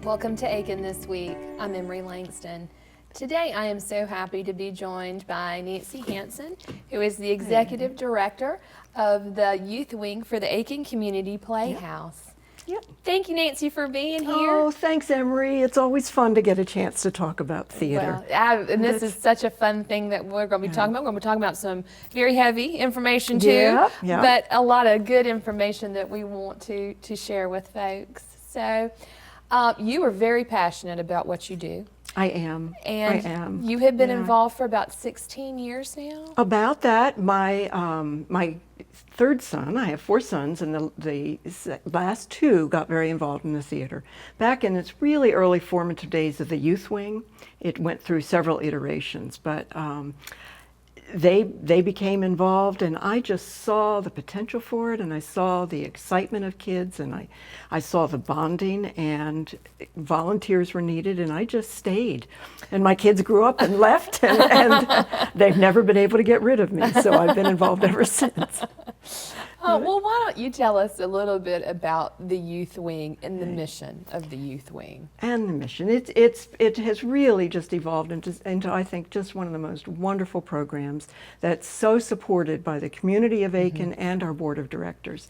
Welcome to Aiken this week. I'm Emery Langston. Today I am so happy to be joined by Nancy Hanson, who is the Executive Director of the Youth Wing for the Aiken Community Playhouse. Yep. Thank you, Nancy, for being here. Oh, thanks, Emery. It's always fun to get a chance to talk about theater. Well, and this is such a fun thing that we're going to be talking about. We're going to be talking about some very heavy information too, but a lot of good information that we want to share with folks. So you are very passionate about what you do. I am. You have been involved for about 16 years now? About that, my third son, I have 4 sons, and the last 2 got very involved in the theater. Back in its really early formative days of the Youth Wing, it went through several iterations, but they became involved, and I just saw the potential for it, and I saw the excitement of kids, and I saw the bonding, and volunteers were needed, and I just stayed. And my kids grew up and left, and they've never been able to get rid of me, so I've been involved ever since. Well, why don't you tell us a little bit about the Youth Wing and the mission of the Youth Wing? And the mission. It has really just evolved into, I think, just one of the most wonderful programs that's so supported by the community of Aiken and our board of directors.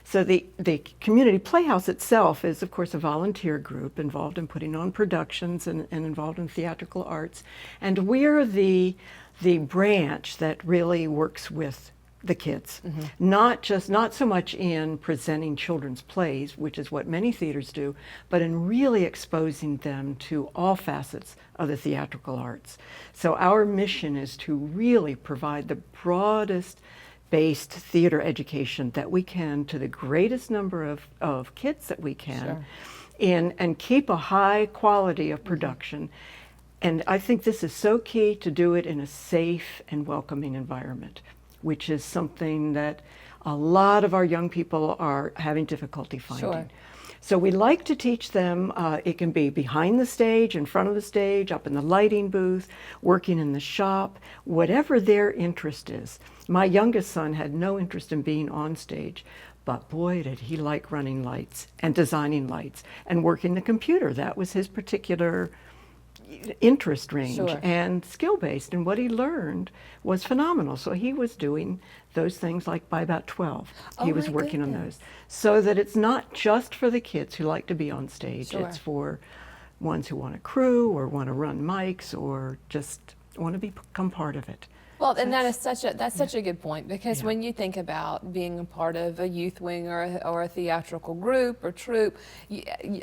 So the Community Playhouse itself is, of course, a volunteer group involved in putting on productions and involved in theatrical arts. And we're the branch that really works with the kids, not so much in presenting children's plays, which is what many theaters do, but in really exposing them to all facets of the theatrical arts. So our mission is to really provide the broadest based theater education that we can to the greatest number of kids that we can, and keep a high quality of production. And I think this is so key to do it in a safe and welcoming environment, which is something that a lot of our young people are having difficulty finding. So we like to teach them, it can be behind the stage, in front of the stage, up in the lighting booth, working in the shop, whatever their interest is. My youngest son had no interest in being on stage, but boy, did he like running lights and designing lights and working the computer. That was his particular interest range and skill-based, and what he learned was phenomenal. So he was doing those things like by about 12. He was working on those. So that it's not just for the kids who like to be on stage, it's for ones who want to crew or want to run mics or just want to become part of it. Well, and that's such a good point, because when you think about being a part of a youth wing or a theatrical group or troupe,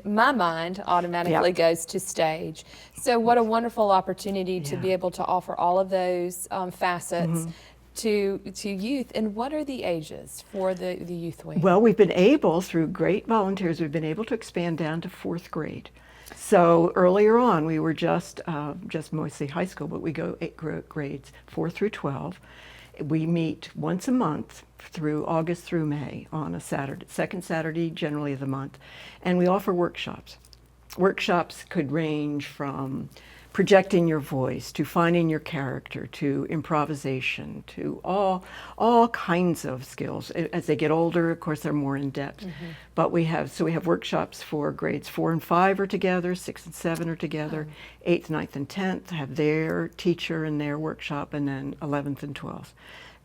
my mind automatically goes to stage. So what a wonderful opportunity to be able to offer all of those facets to youth. And what are the ages for the youth wing? Well, we've been able, through great volunteers, we've been able to expand down to 4th grade. So earlier on, we were just mostly high school, but we go grades 4 through 12. We meet once a month through August through May on a Saturday, second Saturday generally of the month, and we offer workshops. Workshops could range from projecting your voice to finding your character to improvisation to all kinds of skills. As they get older, of course, they're more in depth. But we have workshops for grades 4 and 5 are together, 6 and 7 are together, 8th, 9th, and 10th have their teacher and their workshop, and then 11th and 12th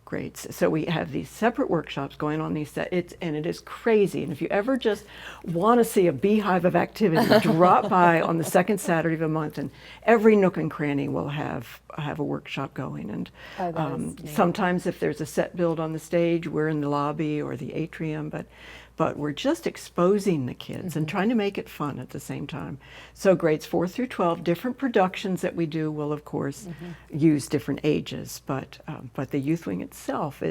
grades. So we have these separate workshops going on and it is crazy. And if you ever just want to see a beehive of activity, drop by on the second Saturday of the month, and every nook and cranny will have a workshop going. And sometimes if there's a set build on the stage, we're in the lobby or the atrium, but we're just exposing the kids and trying to make it fun at the same time. So grades 4 through 12, different productions that we do will, of course, use different ages, but the youth wing itself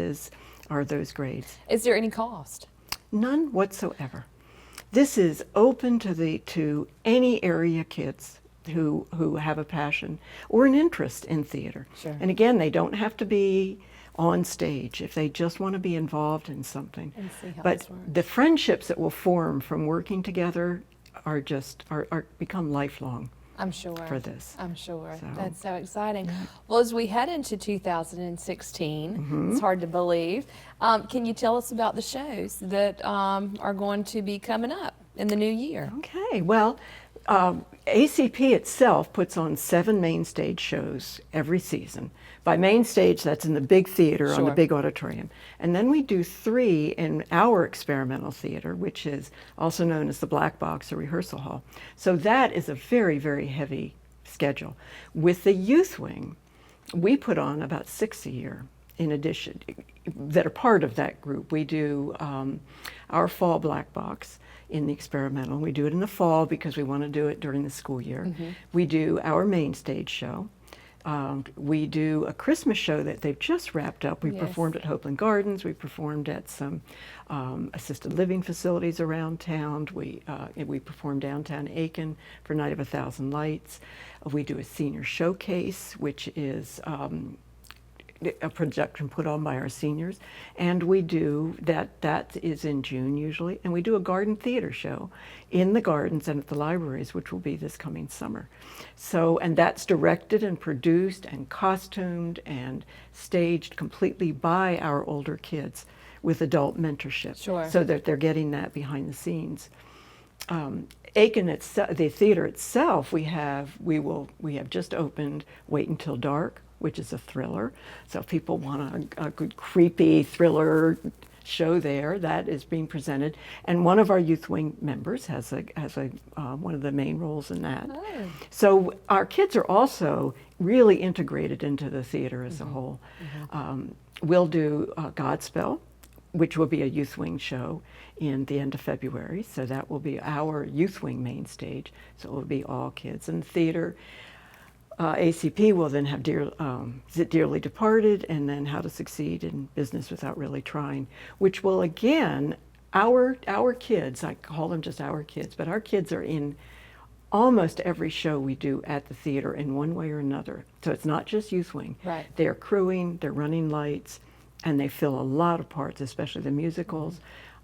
are those grades. Is there any cost? None whatsoever. This is open to any area kids who have a passion or an interest in theater. And again, they don't have to be on stage if they just want to be involved in something. But the friendships that will form from working together are become lifelong. I'm sure. For this. I'm sure. That's so exciting. Well, as we head into 2016, it's hard to believe. Can you tell us about the shows that are going to be coming up in the new year? Okay. Well, ACP itself puts on 7 main stage shows every season. By main stage, that's in the big theater on the Sure. big auditorium. And then we do 3 in our experimental theater, which is also known as the Black Box or rehearsal hall. So that is a very, very heavy schedule. With the youth wing, we put on about 6 a year in addition that are part of that group. We do our fall Black Box in the experimental. We do it in the fall because we want to do it during the school year. We do our main stage show. We do a Christmas show that they've just wrapped up. We Yes. performed at Hopeland Gardens. We performed at some assisted living facilities around town. We performed downtown Aiken for Night of 1,000 Lights. We do a senior showcase, which is a projection put on by our seniors, and we do that is in June usually, and we do a garden theater show in the gardens and at the libraries, which will be this coming summer. So, and that's directed and produced and costumed and staged completely by our older kids with adult mentorship. Sure. So that they're getting that behind the scenes. Aiken itself, the theater itself, we have just opened Wait Until Dark, which is a thriller. So if people want a good creepy thriller show there, that is being presented. And one of our youth wing members has one of the main roles in that. Oh. So our kids are also really integrated into the theater as a whole. We'll do Godspell, which will be a youth wing show in the end of February. So that will be our youth wing main stage. So it will be all kids in the theater. ACP will then have Dearly Departed, and then How to Succeed in Business Without Really Trying, which will again, our kids, I call them just our kids, but our kids are in almost every show we do at the theater in one way or another. So it's not just youth wing. Right. They're crewing, they're running lights, and they fill a lot of parts, especially the musicals.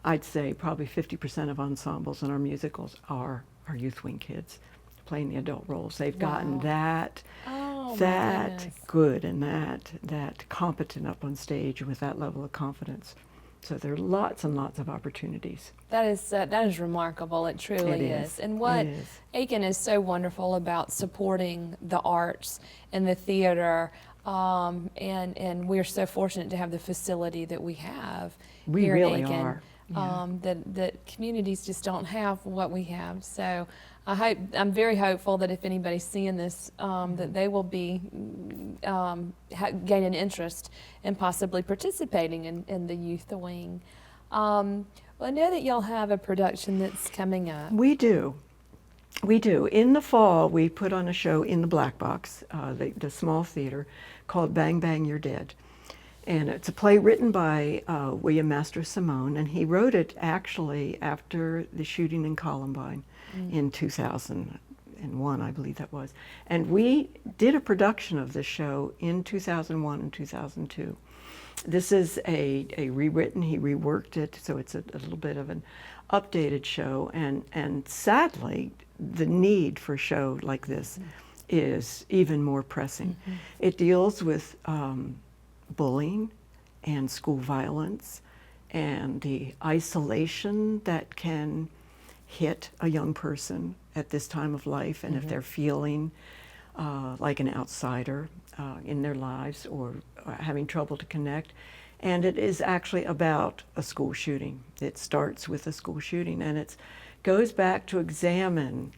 I'd say probably 50% of ensembles in our musicals are our youth wing kids playing the adult roles. They've gotten Wow. that Oh, my that goodness. good and that competent up on stage with that level of confidence. So there are lots and lots of opportunities. That is remarkable. It truly It is. is. And what It is. Aiken is so wonderful about supporting the arts and the theater, and we're so fortunate to have the facility that we have We here really in Aiken. are. Yeah. That communities just don't have what we have. So I'm very hopeful that if anybody's seeing this, that they will be gaining interest in possibly participating in the youth wing. Well, I know that y'all have a production that's coming up. We do. We do. In the fall, we put on a show in the Black Box, the small theater, called Bang Bang You're Dead. And it's a play written by William Master Simone, and he wrote it actually after the shooting in Columbine in 2001, I believe that was. And we did a production of this show in 2001 and 2002. This is a rewritten, he reworked it, so it's a little bit of an updated show. And sadly, the need for a show like this is even more pressing. It deals with bullying and school violence and the isolation that can hit a young person at this time of life, and if they're feeling like an outsider in their lives or having trouble to connect. And it is actually about a school shooting. It starts with a school shooting, and it goes back to examine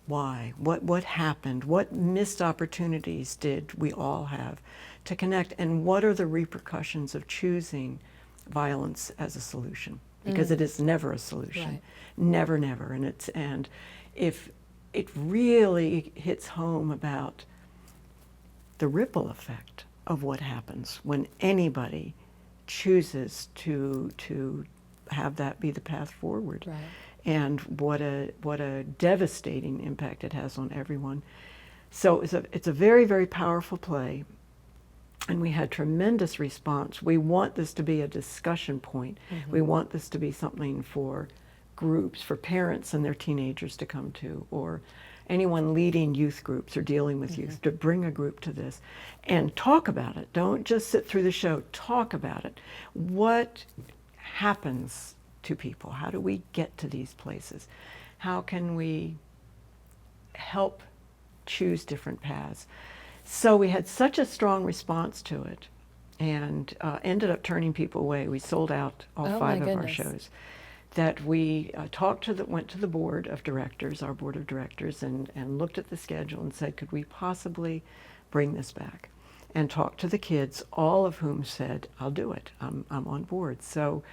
why, what happened, what missed opportunities did we all have to connect, and what are the repercussions of choosing violence as a solution, because it is never a solution. Right. Never, never. And if it really hits home about the ripple effect of what happens when anybody chooses to have that be the path forward. Right. And what a devastating impact it has on everyone. So it's a very, very powerful play, and we had tremendous response. We want this to be a discussion point. We want this to be something for groups, for parents and their teenagers to come to, or anyone leading youth groups or dealing with youth, to bring a group to this and talk about it. Don't just sit through the show, talk about it. What happens to people? How do we get to these places? How can we help choose different paths. So we had such a strong response to it, and ended up turning people away. We sold out all Oh, 5 my of our goodness. shows. That we went to the board of directors, our board of directors, and looked at the schedule and said, could we possibly bring this back? And talked to the kids, all of whom said, I'll do it, I'm on board. So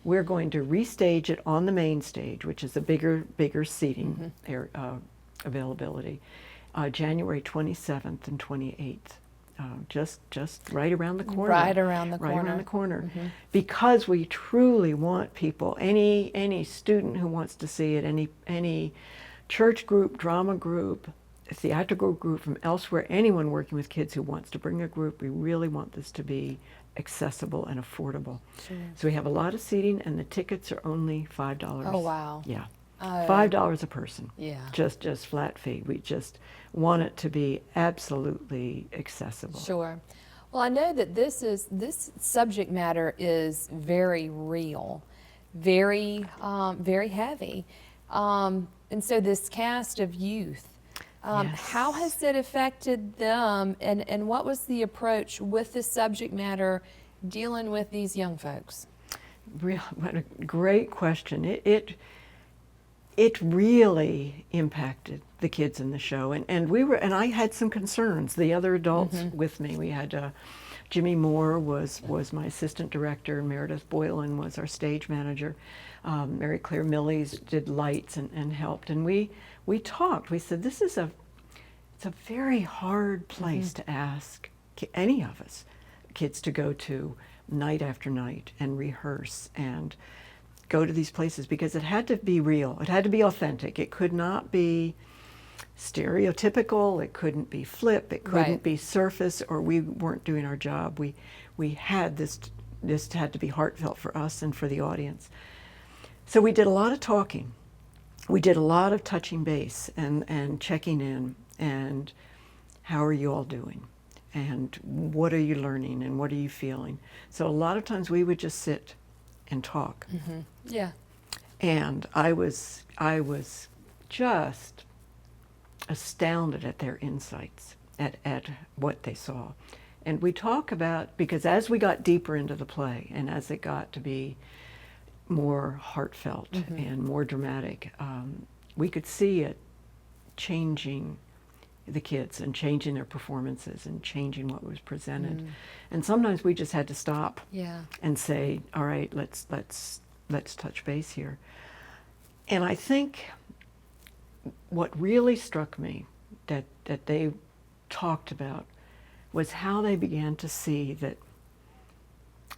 we're going to restage it on the main stage, which is a bigger seating availability, January 27th and 28th. Just right around the corner. Right around the Right corner. around the corner. Because we truly want people, any student who wants to see it, any church group, drama group, theatrical group from elsewhere, anyone working with kids who wants to bring a group, we really want this to be accessible and affordable. Sure. So we have a lot of seating, and the tickets are only $5. Oh, wow. Yeah. Oh. $5 a person. Yeah. Just flat fee. We just want it to be absolutely accessible. Sure. Well, I know that this subject matter is very real, very heavy, and so this cast of youth. Yes. How has it affected them, and what was the approach with this subject matter dealing with these young folks? What a great question. It really impacted the kids in the show, and I had some concerns. The other adults with me, we had Jimmy Moore was my assistant director, Meredith Boylan was our stage manager, Mary Claire Millies did lights and helped, and we talked. We said, it's a very hard place to ask any of us kids to go to night after night and rehearse and go to these places, because it had to be real. It had to be authentic. It could not be stereotypical. It couldn't be flip. It couldn't Right. be surface, or we weren't doing our job. We had this had to be heartfelt for us and for the audience. So we did a lot of talking. We did a lot of touching base and checking in, and how are you all doing? And what are you learning, and what are you feeling? So a lot of times we would just sit and talk. Yeah. And I was just astounded at their insights, at what they saw. And we talk about, because as we got deeper into the play, and as it got to be more heartfelt and more dramatic, we could see it changing the kids and changing their performances and changing what was presented. And sometimes we just had to stop Yeah. and say, all right, let's touch base here. And I think what really struck me that they talked about was how they began to see that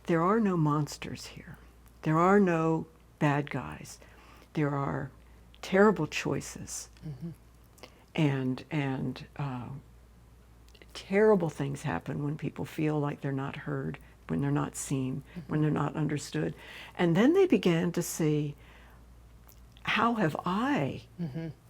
there are no monsters here. There are no bad guys. There are terrible choices. And terrible things happen when people feel like they're not heard, when they're not seen, when they're not understood. And then they began to see, how have I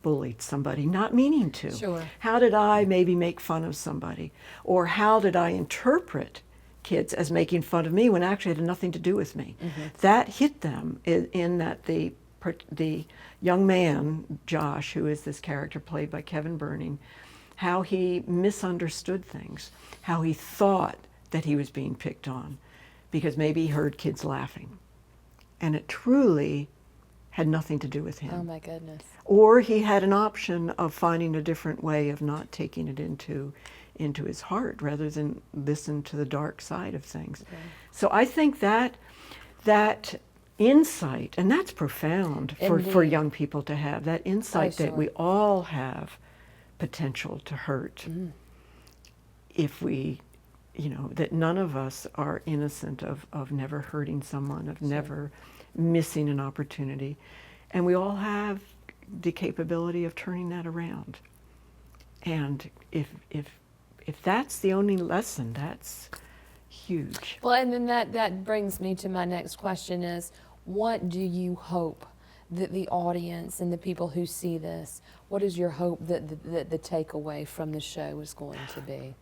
bullied somebody, not meaning to? Sure. How did I maybe make fun of somebody? Or how did I interpret kids as making fun of me when actually it had nothing to do with me? That hit them in that the young man, Josh, who is this character played by Kevin Burning, how he misunderstood things, how he thought that he was being picked on because maybe he heard kids laughing. And it truly had nothing to do with him. Oh, my goodness. Or he had an option of finding a different way of not taking it into his heart rather than listen to the dark side of things. Okay. So I think that insight, and that's profound for Indeed. young people to have, that insight Oh, that sure. we all have potential to hurt if we, that none of us are innocent of never hurting someone, of never missing an opportunity. And we all have the capability of turning that around. And if that's the only lesson, that's huge. Well, and then that brings me to my next question is, what do you hope that the audience and the people who see this, what is your hope that the takeaway from the show is going to be?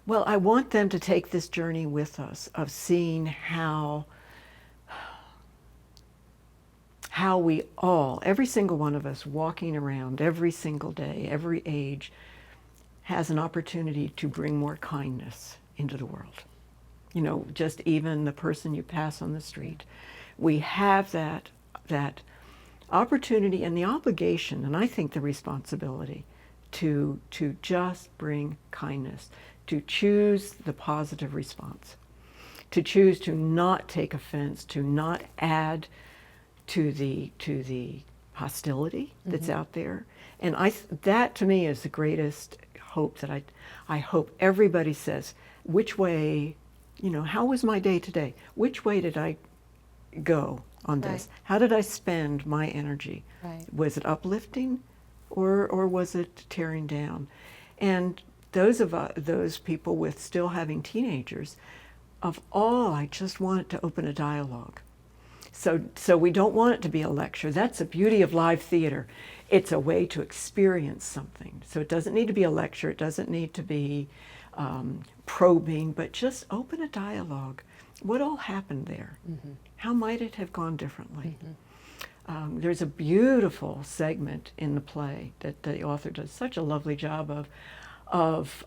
Well, I want them to take this journey with us of seeing how how we all, every single one of us walking around every single day, every age, has an opportunity to bring more kindness into the world. You know, just even the person you pass on the street. We have that opportunity and the obligation, and I think the responsibility, to just bring kindness, to choose the positive response, to choose to not take offense, to not add to the hostility that's out there. And that to me is the greatest hope that I hope everybody says, which way, you know, how was my day today? Which way did I go on this? Right. How did I spend my energy? Right. Was it uplifting or was it tearing down? And those people with still having teenagers, of all, I just want it to open a dialogue. So we don't want it to be a lecture. That's the beauty of live theater. It's a way to experience something. So it doesn't need to be a lecture. It doesn't need to be probing, but just open a dialogue. What all happened there? How might it have gone differently? There's a beautiful segment in the play that the author does such a lovely job of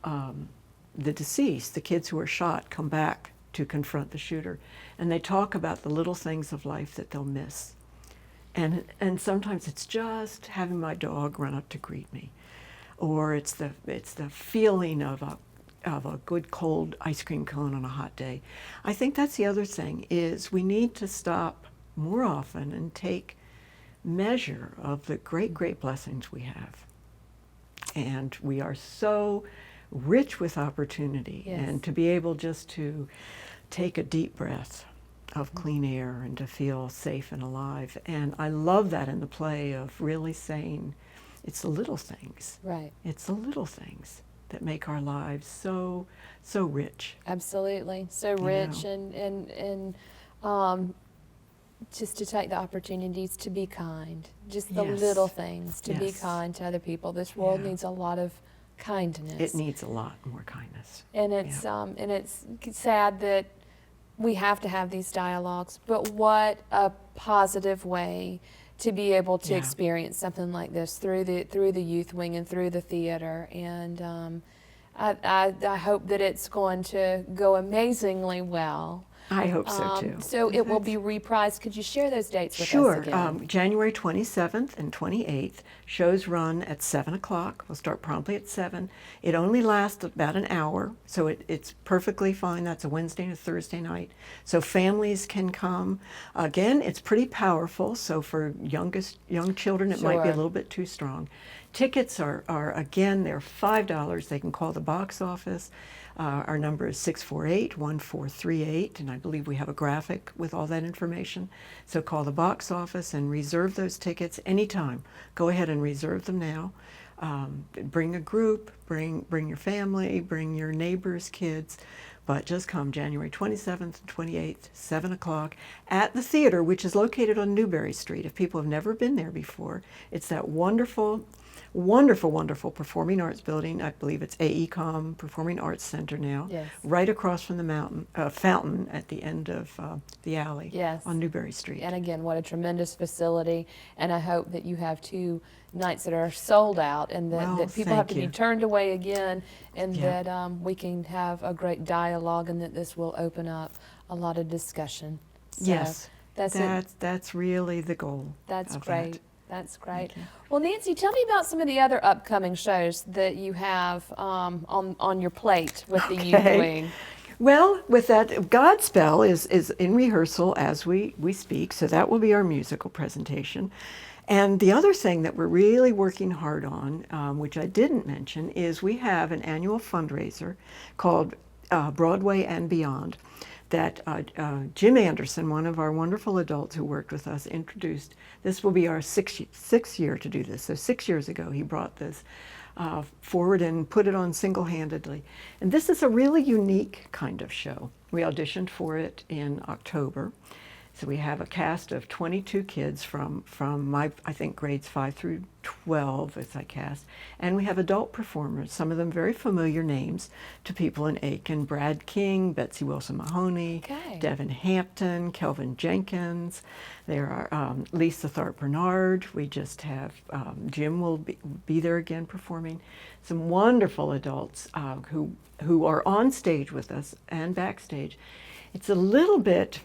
the deceased, the kids who were shot, come back to confront the shooter. And they talk about the little things of life that they'll miss. And sometimes it's just having my dog run up to greet me. Or it's the feeling of a good cold ice cream cone on a hot day. I think that's the other thing, is we need to stop more often and take measure of the great, great blessings we have. And we are so rich with opportunity. Yes. And to be able just to take a deep breath of clean air and to feel safe and alive. And I love that in the play, of really saying it's the little things. Right. It's the little things that make our lives so rich. Absolutely. So rich, and just to take the opportunities to be kind. Just the Yes. little things, to be Yes. kind to other people. This world Yeah. needs a lot of kindness. It needs a lot more kindness. And it's sad that we have to have these dialogues, but what a positive way to be able to Yeah. experience something like this through the youth wing and through the theater. And I hope that it's going to go amazingly well. I hope so too. So it will be reprised. Could you share those dates with Sure. us again? January 27th and 28th. Shows run at 7 o'clock. We'll start promptly at 7. It only lasts about an hour, so it's perfectly fine. That's a Wednesday and a Thursday night. So families can come. Again, it's pretty powerful, so for young children, it might be a Sure. little bit too strong. Tickets are again, they're $5. They can call the box office. Our number is 648-1438, and I believe we have a graphic with all that information. So call the box office and reserve those tickets anytime. Go ahead and reserve them now. Bring a group, bring your family, bring your neighbors' kids, but just come January 27th and 28th, 7 o'clock, at the theater, which is located on Newberry Street. If people have never been there before, it's that wonderful, wonderful, wonderful performing arts building. I believe it's AECOM Performing Arts Center now. Yes. Right across from the fountain at the end of the alley. Yes. On Newberry Street. And again, what a tremendous facility. And I hope that you have 2 nights that are sold out, and that, Well, that people have to thank be you. turned away again, and Yeah. that we can have a great dialogue, and that this will open up a lot of discussion. So Yes. that's That's really the goal. That's of great. that. That's great. you. Well, Nancy, tell me about some of the other upcoming shows that you have on your plate with the Youth Okay. Wing. Well, with that, Godspell is in rehearsal as we speak, so that will be our musical presentation. And the other thing that we're really working hard on, which I didn't mention, is we have an annual fundraiser called Broadway and Beyond, that Jim Anderson, one of our wonderful adults who worked with us, introduced. This will be our sixth year to do this. So 6 years ago, he brought this forward and put it on single-handedly. And this is a really unique kind of show. We auditioned for it in October. So we have a cast of 22 kids from my, I think, grades 5 through 12 as I cast. And we have adult performers, some of them very familiar names to people in Aiken: Brad King, Betsy Wilson Mahoney, Okay. Devin Hampton, Kelvin Jenkins. There are Lisa Tharp Bernard. We just have Jim will be there again performing. Some wonderful adults who are on stage with us and backstage. It's a little bit,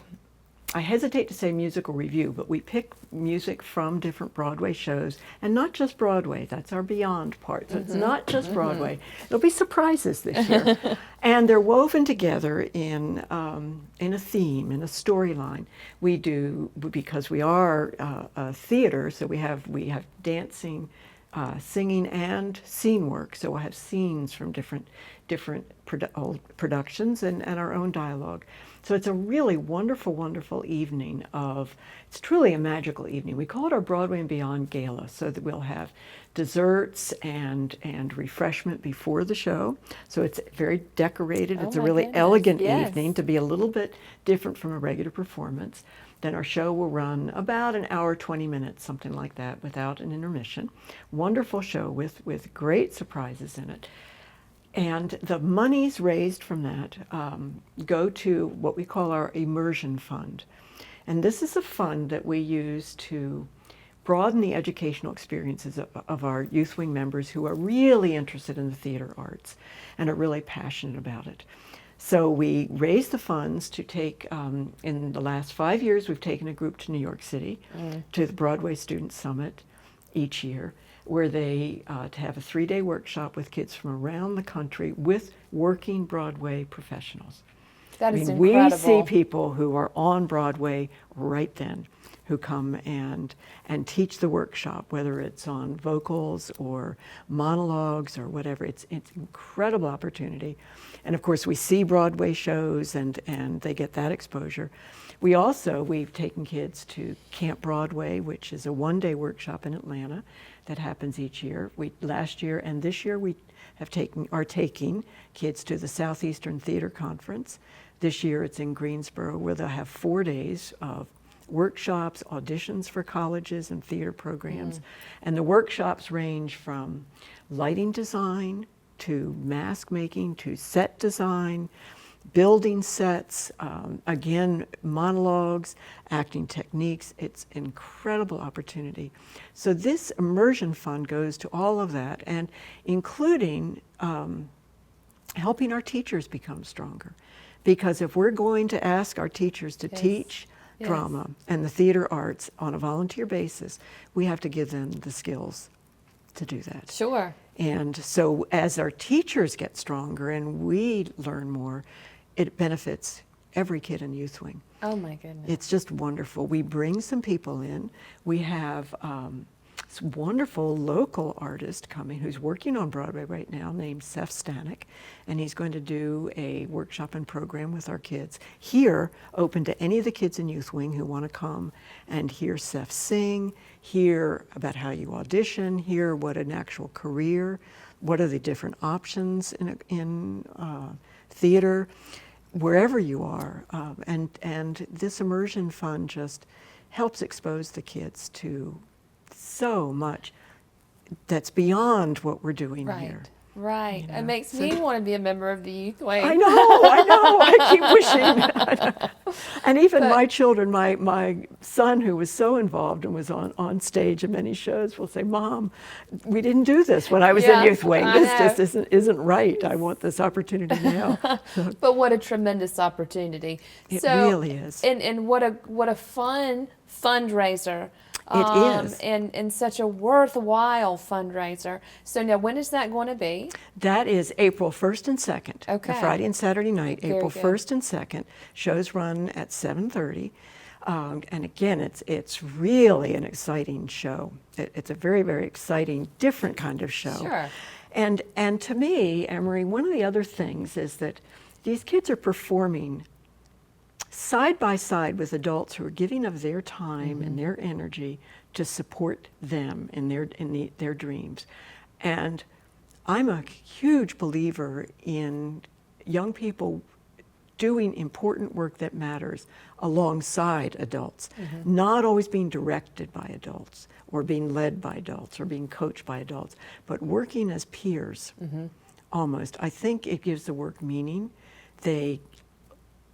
I hesitate to say musical review, but we pick music from different Broadway shows, and not just Broadway. That's our Beyond part. So it's not just Broadway. There'll be surprises this year. And they're woven together in a theme, in a storyline. We do, because we are a theater, so we have dancing, singing, and scene work. So we'll have scenes from different productions and our own dialogue. So it's a really wonderful, wonderful evening it's truly a magical evening. We call it our Broadway and Beyond Gala, so that we'll have desserts and refreshment before the show. So it's very decorated. Oh It's a my really goodness, elegant yes. evening to be a little bit different from a regular performance. Then our show will run about an hour, 20 minutes, something like that, without an intermission. Wonderful show with great surprises in it. And the monies raised from that go to what we call our immersion fund. And this is a fund that we use to broaden the educational experiences of our Youth Wing members who are really interested in the theater arts and are really passionate about it. So we raise the funds to take, in the last 5 years, we've taken a group to New York City to the Broadway Student Summit each year, where they to have a 3-day workshop with kids from around the country with working Broadway professionals. That is We incredible. see people who are on Broadway right then, who come and teach the workshop, whether it's on vocals or monologues or whatever. It's an incredible opportunity. And of course, we see Broadway shows and they get that exposure. We've taken kids to Camp Broadway, which is a 1-day workshop in Atlanta that happens each year. Last year and this year we are taking kids to the Southeastern Theater Conference. This year it's in Greensboro, where they'll have 4 days of workshops, auditions for colleges and theater programs. And the workshops range from lighting design to mask making to set design, building sets, again, monologues, acting techniques. It's an incredible opportunity. So this immersion fund goes to all of that, and including helping our teachers become stronger. Because if we're going to ask our teachers to teach drama and the theater arts on a volunteer basis, we have to give them the skills to do that. Sure. And so as our teachers get stronger and we learn more, it benefits every kid in Youth Wing. Oh my goodness. It's just wonderful. We bring some people in. We have this wonderful local artist coming who's working on Broadway right now named Seth Stanek, and he's going to do a workshop and program with our kids here, open to any of the kids in Youth Wing who want to come and hear Seth sing, hear about how you audition, hear what an actual career, what are the different options in theater, wherever you are. And this immersion fund just helps expose the kids to so much that's beyond what we're doing here. Right. You know, It makes me want to be a member of the Youth Wing. I know, I keep wishing. And even my children, my son, who was so involved and was on stage in many shows, will say, "Mom, we didn't do this when I was in Youth Wing. This just isn't right. I want this opportunity now." But what a tremendous opportunity. It really is. And what a fun fundraiser. It is. And such a worthwhile fundraiser. So now, when is that going to be? That is April 1st and 2nd. Okay. The Friday and Saturday night, Very April good. 1st and 2nd. Shows run at 7:30. And again, it's really an exciting show. It's a very, very exciting, different kind of show. Sure. And to me, Emery, one of the other things is that these kids are performing side by side with adults who are giving of their time and their energy to support them in their dreams. And I'm a huge believer in young people doing important work that matters alongside adults, not always being directed by adults or being led by adults or being coached by adults, but working as peers almost. I think it gives the work meaning. They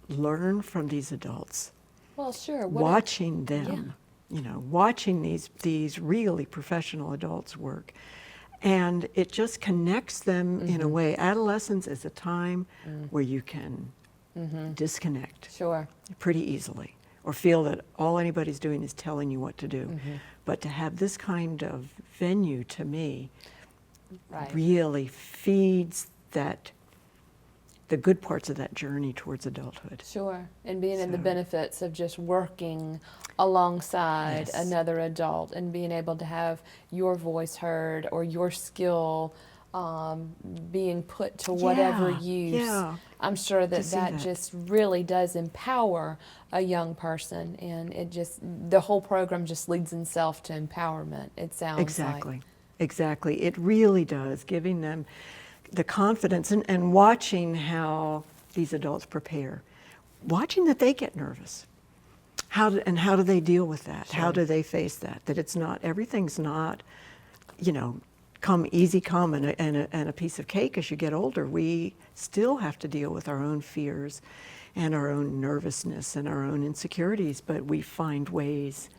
learn from these adults. Well, sure. Watching them, you know, watching these really professional adults work. And it just connects them in a way. Adolescence is a time where you can disconnect pretty easily, or feel that all anybody's doing is telling you what to do. But to have this kind of venue, to me, really feeds the good parts of that journey towards adulthood. Sure, and being in the benefits of just working alongside another adult and being able to have your voice heard or your skill being put to whatever use. I'm sure that just really does empower a young person, and it just, the whole program just leads itself to empowerment, it sounds like. Exactly. It really does, giving them the confidence and watching how these adults prepare, watching that they get nervous. How do they deal with that? How do they face that? That it's not, everything's not, you know, come and a piece of cake as you get older. We still have to deal with our own fears and our own nervousness and our own insecurities, but we find ways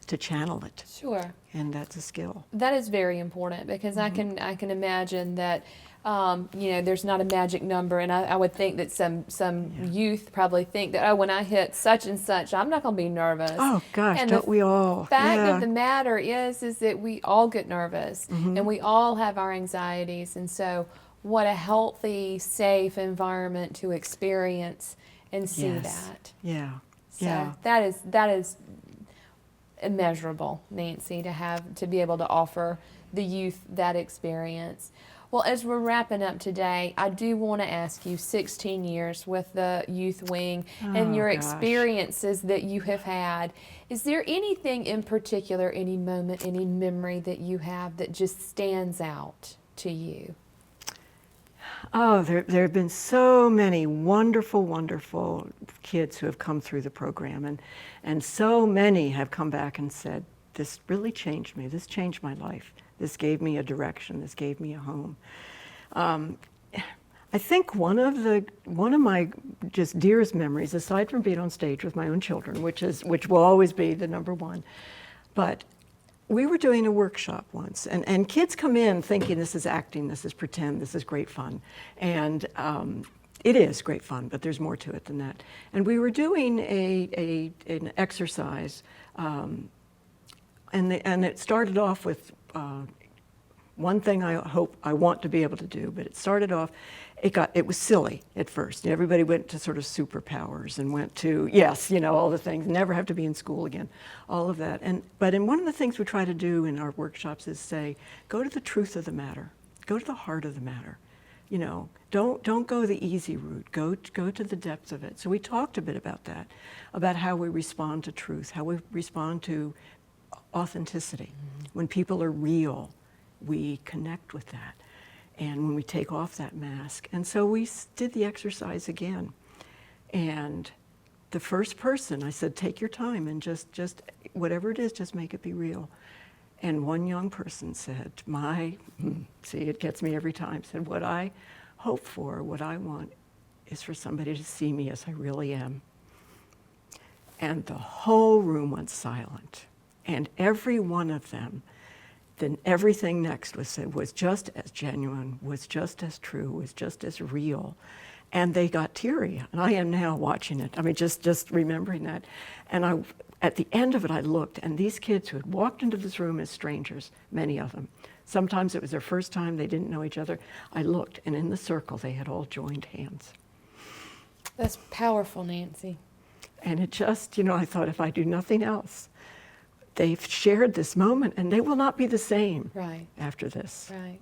to channel it. Sure. And that's a skill. That is very important, because I can imagine that you know, there's not a magic number, and I would think that some youth probably think that, oh, when I hit such and such, I'm not going to be nervous. Oh gosh, and don't we all? The fact of the matter is that we all get nervous, and we all have our anxieties, and so what a healthy, safe environment to experience and see that. So that is immeasurable, Nancy, to be able to offer the youth that experience. Well, as we're wrapping up today, I do want to ask you, 16 years with the Youth Wing and your experiences that you have had, is there anything in particular, any moment, any memory that you have that just stands out to you? Oh, there have been so many wonderful, wonderful kids who have come through the program, and so many have come back and said, this really changed me, this changed my life. This gave me a direction. This gave me a home. I think one of my just dearest memories, aside from being on stage with my own children, which will always be the number one, but we were doing a workshop once, and kids come in thinking this is acting, this is pretend, this is great fun, and it is great fun, but there's more to it than that. And we were doing an exercise, and it started off with one thing I want to be able to do, but it started off, it was silly at first. Everybody went to sort of superpowers and went to, yes, you know, all the things, never have to be in school again, all of that. But one of the things we try to do in our workshops is say, go to the truth of the matter, go to the heart of the matter. You know, don't go the easy route, go to the depth of it. So we talked a bit about that, about how we respond to truth, how we respond to authenticity. When people are real, we connect with that. And when we take off that mask. And so we did the exercise again. And the first person, I said, take your time and just whatever it is, just make it be real. And one young person said, see, it gets me every time, said, what I hope for, what I want is for somebody to see me as I really am. And the whole room went silent. And every one of them, then everything next was said was just as genuine, was just as true, was just as real. And they got teary. And I am now watching it. I mean, just remembering that. And at the end of it, I looked, and these kids who had walked into this room as strangers, many of them, sometimes it was their first time, they didn't know each other. I looked, and in the circle, they had all joined hands. That's powerful, Nancy. And it just, you know, I thought, if I do nothing else, they've shared this moment, and they will not be the same after this. Right.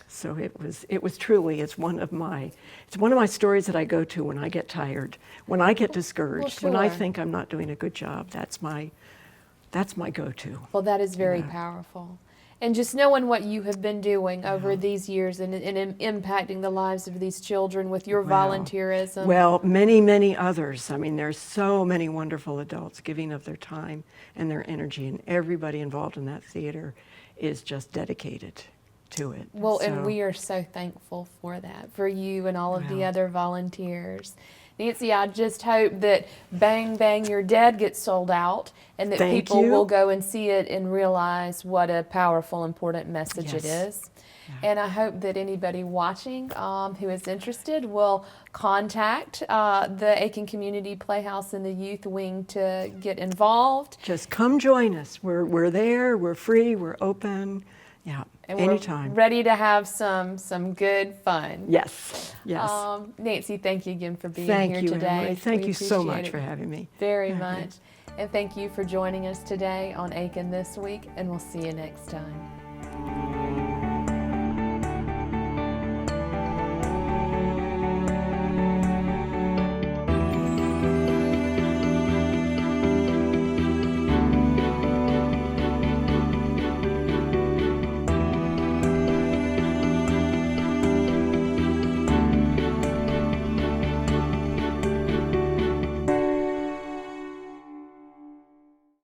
So it was truly, it's one of my stories that I go to when I get tired, when I get discouraged, when I think I'm not doing a good job. That's my go-to. Well, that is very powerful. And just knowing what you have been doing over these years and impacting the lives of these children with your volunteerism. Well, many, many others. I mean, there's so many wonderful adults giving of their time and their energy, and everybody involved in that theater is just dedicated to it. Well, and we are so thankful for that, for you and all of the other volunteers. Nancy, I just hope that Bang Bang You're Dead gets sold out and that people will go and see it and realize what a powerful, important message it is. And I hope that anybody watching who is interested will contact the Aiken Community Playhouse and the Youth Wing to get involved. Just come join us. We're there, we're free, we're open. Yeah, and anytime. We're ready to have some good fun. Yes, yes. Nancy, thank you again for being here Thank today. you, Emily. Thank you so much it for having me. Very much. And thank you for joining us today on Aiken This Week, and we'll see you next time.